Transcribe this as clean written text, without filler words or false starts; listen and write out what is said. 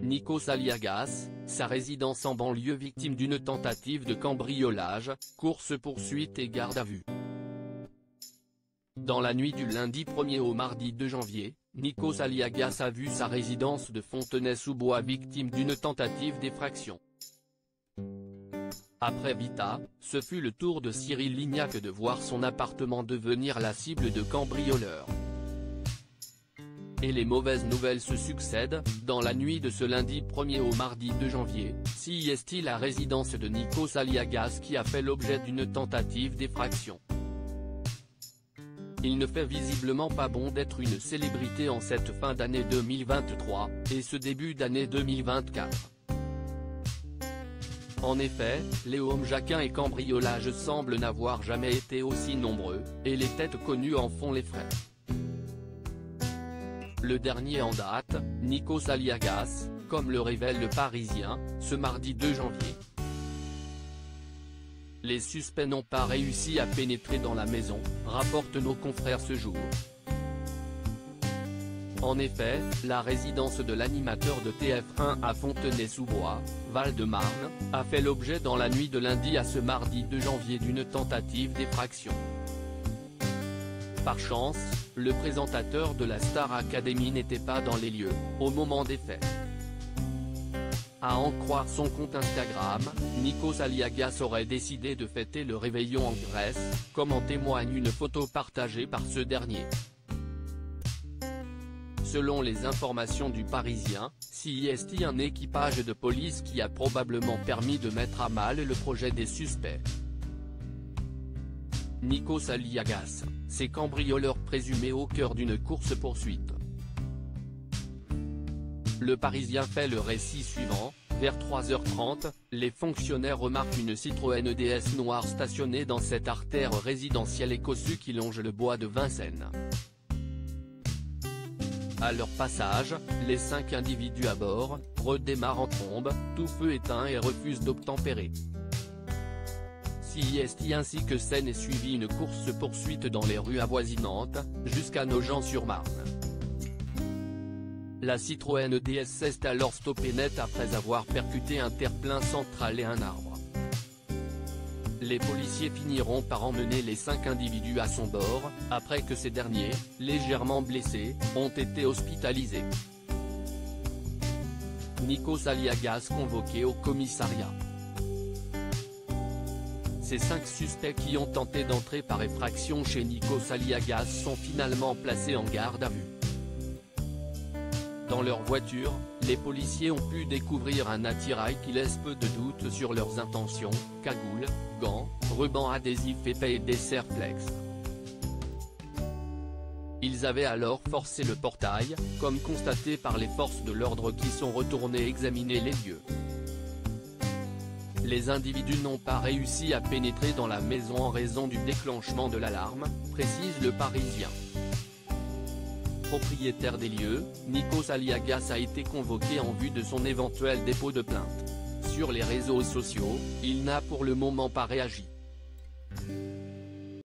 Nikos Aliagas, sa résidence en banlieue victime d'une tentative de cambriolage, course-poursuite et garde à vue. Dans la nuit du lundi 1er au mardi 2 janvier, Nikos Aliagas a vu sa résidence de Fontenay-sous-Bois victime d'une tentative d'effraction. Après Vita, ce fut le tour de Cyril Lignac de voir son appartement devenir la cible de cambrioleurs. Et les mauvaises nouvelles se succèdent. Dans la nuit de ce lundi 1er au mardi 2 janvier, c'est la résidence de Nikos Aliagas qui a fait l'objet d'une tentative d'effraction. Il ne fait visiblement pas bon d'être une célébrité en cette fin d'année 2023, et ce début d'année 2024. En effet, les homjaquins et cambriolages semblent n'avoir jamais été aussi nombreux, et les têtes connues en font les frais. Le dernier en date, Nikos Aliagas, comme le révèle Le Parisien, ce mardi 2 janvier. Les suspects n'ont pas réussi à pénétrer dans la maison, rapportent nos confrères ce jour. En effet, la résidence de l'animateur de TF1 à Fontenay-sous-Bois, Val-de-Marne, a fait l'objet dans la nuit de lundi à ce mardi 2 janvier d'une tentative d'effraction. Par chance, le présentateur de la Star Academy n'était pas dans les lieux, au moment des faits. À en croire son compte Instagram, Nikos Aliagas aurait décidé de fêter le réveillon en Grèce, comme en témoigne une photo partagée par ce dernier. Selon les informations du Parisien, c'est un équipage de police qui a probablement permis de mettre à mal le projet des suspects. Nikos Aliagas, ces cambrioleurs présumés au cœur d'une course-poursuite. Le Parisien fait le récit suivant. Vers 3h30, les fonctionnaires remarquent une Citroën DS noire stationnée dans cette artère résidentielle et cossue qui longe le bois de Vincennes. À leur passage, les 5 individus à bord, redémarrent en trombe, tout feu éteint et refusent d'obtempérer. Ainsi que scène est suivie une course-poursuite dans les rues avoisinantes, jusqu'à Nogent-sur-Marne. La Citroën DS s'est alors stoppée net après avoir percuté un terre-plein central et un arbre. Les policiers finiront par emmener les 5 individus à son bord, après que ces derniers, légèrement blessés, ont été hospitalisés. Nikos Aliagas convoqué au commissariat. Ces 5 suspects qui ont tenté d'entrer par effraction chez Nikos Aliagas sont finalement placés en garde à vue. Dans leur voiture, les policiers ont pu découvrir un attirail qui laisse peu de doute sur leurs intentions, cagoules, gants, rubans adhésifs épais et des serre-flex. Ils avaient alors forcé le portail, comme constaté par les forces de l'ordre qui sont retournées examiner les lieux. Les individus n'ont pas réussi à pénétrer dans la maison en raison du déclenchement de l'alarme, précise Le Parisien. Propriétaire des lieux, Nikos Aliagas a été convoqué en vue de son éventuel dépôt de plainte. Sur les réseaux sociaux, il n'a pour le moment pas réagi.